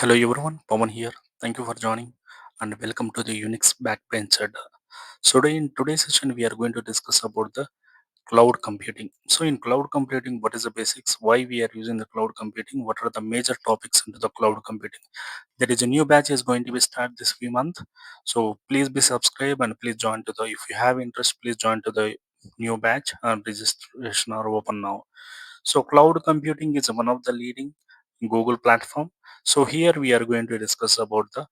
Hello everyone, Pawan here. Thank you for joining and welcome to the Unix Backbench. So today in today's session we are going to discuss about the cloud computing. So in cloud computing, what is the basics? Why we are using the cloud computing? What are the major topics into the cloud computing? There is a new batch is going to be start this few month. So please be subscribed and please join to the. If you have interest, please join to the new batch and registration are open now. So cloud computing is one of the leading Google platform. So here we are going to discuss about the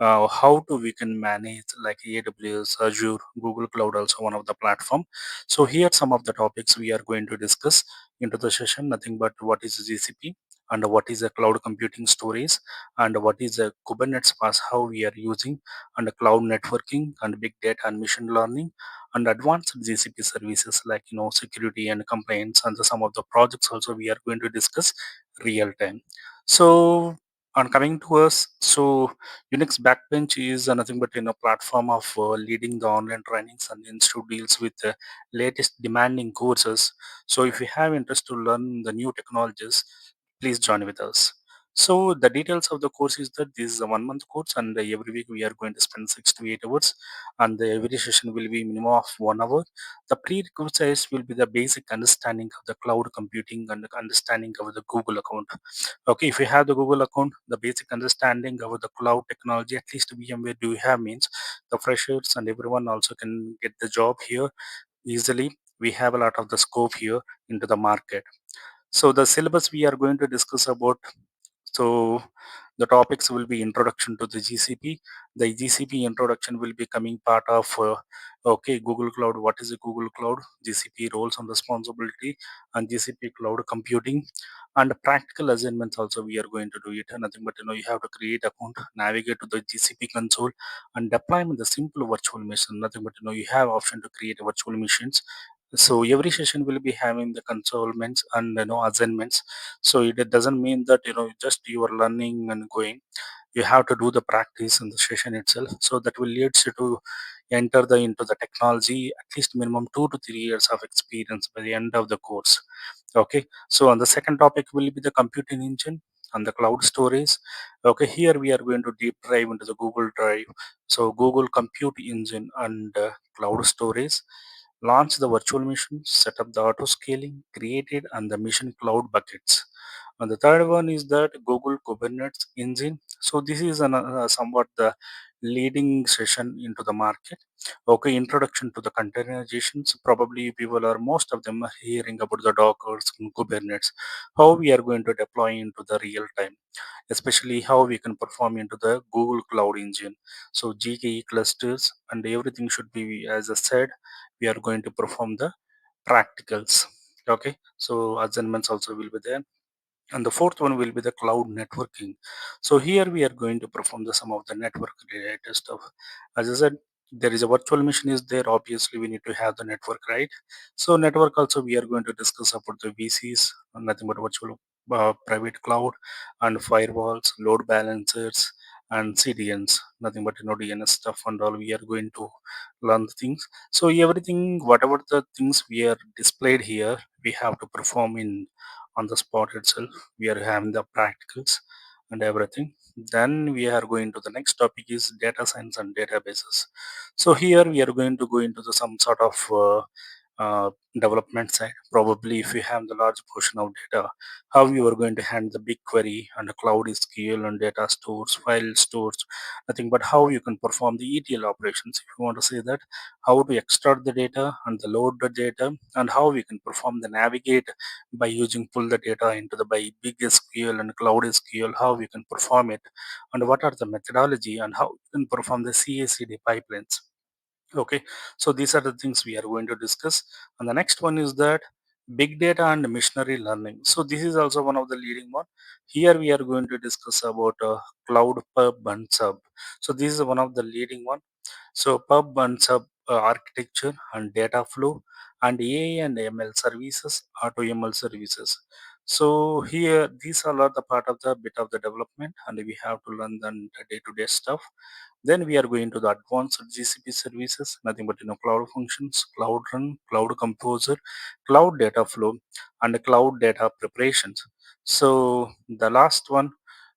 how to we can manage like AWS, Azure, Google Cloud also one of the platform. So here some of the topics we are going to discuss into the session. Nothing but what is GCP and what is a cloud computing storage and what is a Kubernetes pass how we are using and cloud networking and big data and machine learning and advanced GCP services like security and compliance and some of the projects also we are going to discuss real time. So on coming to us, so Unix Backbench is nothing but platform of leading the online trainings and institute deals with the latest demanding courses. So if you have interest to learn the new technologies, please join with us. So the details of the course is that this is a 1 month course and every week we are going to spend 6 to 8 hours and every session will be minimum of 1 hour. The prerequisites will be the basic understanding of the cloud computing and the understanding of the Google account. Okay, if you have the Google account, the basic understanding of the cloud technology, at least VMware do you have means the freshers and everyone also can get the job here easily. We have a lot of the scope here into the market. So the syllabus we are going to discuss about. So the topics will be introduction to the GCP. The GCP introduction will be coming part of okay Google Cloud. What is a Google Cloud? GCP roles and responsibility and GCP cloud computing and practical assignments also we are going to do it. Nothing but you have to create account, navigate to the GCP console and deployment the simple virtual machine. Nothing but you have option to create virtual machines. So every session will be having the consolments and assignments. So it doesn't mean that just you are learning and going. You have to do the practice in the session itself. So that will leads you to enter the into the technology at least minimum 2 to 3 years of experience by the end of the course. Okay. So on the second topic will be the computing engine and the cloud storage. Okay, here we are going to deep dive into the Google Drive. So Google Compute Engine and cloud storage. Launch the virtual machine, set up the auto scaling, created and the mission cloud buckets. And the third one is that Google Kubernetes engine. So this is somewhat the leading session into the market. Okay, introduction to the containerizations. Probably people are most of them are hearing about the Dockers and Kubernetes. How we are going to deploy into the real time, especially how we can perform into the Google Cloud Engine. So GKE clusters and everything should be, as I said, we are going to perform the practicals. Okay, so assignments also will be there. And the fourth one will be the cloud networking. So here we are going to perform the some of the network related stuff. As I said, there is a virtual machine is there. Obviously, we need to have the network, right? So network also we are going to discuss about the VCs, nothing but virtual private cloud and firewalls, load balancers, and CDNs, nothing but DNS stuff and all. We are going to learn the things. So everything, whatever the things we are displayed here, we have to perform in on the spot itself. We are having the practicals and everything. Then we are going to the next topic is data science and databases. So here we are going to go into the some sort of development side. Probably if you have the large portion of data, how you are going to handle the BigQuery and the cloud SQL and data stores, file stores, nothing but how you can perform the ETL operations. If you want to say that, how to extract the data and the load the data and how we can perform the navigate by using pull the data into the by big SQL and cloud SQL, how we can perform it and what are the methodology and how we can perform the CI/CD pipelines. Okay, so these are the things we are going to discuss. And the next one is that big data and machinery learning. So this is also one of the leading one. Here we are going to discuss about cloud pub and sub. So this is one of the leading one. So pub and sub architecture and data flow and AI and ML services, auto ML services. So here these are all the part of the bit of the development and we have to learn the day-to-day stuff. Then we are going to the advanced GCP services, nothing but cloud functions, cloud run, cloud composer, cloud data flow, and cloud data preparations. So the last one,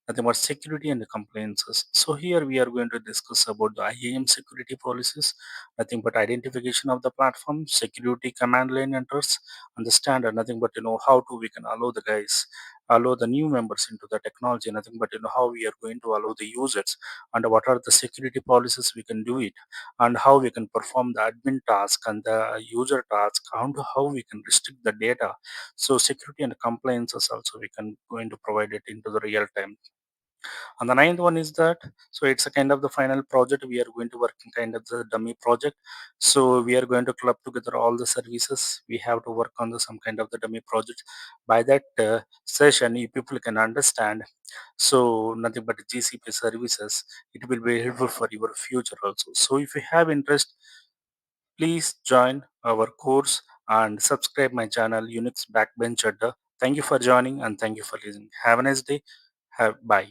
nothing but security and compliances. So here we are going to discuss about the IAM security policies, nothing but identification of the platform, security command line enters, and the standard, nothing but how to we can allow the guys, allow the new members into the technology, nothing but how we are going to allow the users, and what are the security policies we can do it, and how we can perform the admin task and the user task, and how we can restrict the data. So security and compliances also we can going to provide it into the real time. And the ninth one is that, so it's a kind of the final project. We are going to work in kind of the dummy project. So we are going to club together all the services. We have to work on the some kind of the dummy project. By that session, you people can understand. So nothing but GCP services. It will be helpful for your future also. So if you have interest, please join our course and subscribe my channel Unix Backbench Adda. Thank you for joining and thank you for listening. Have a nice day. Have bye.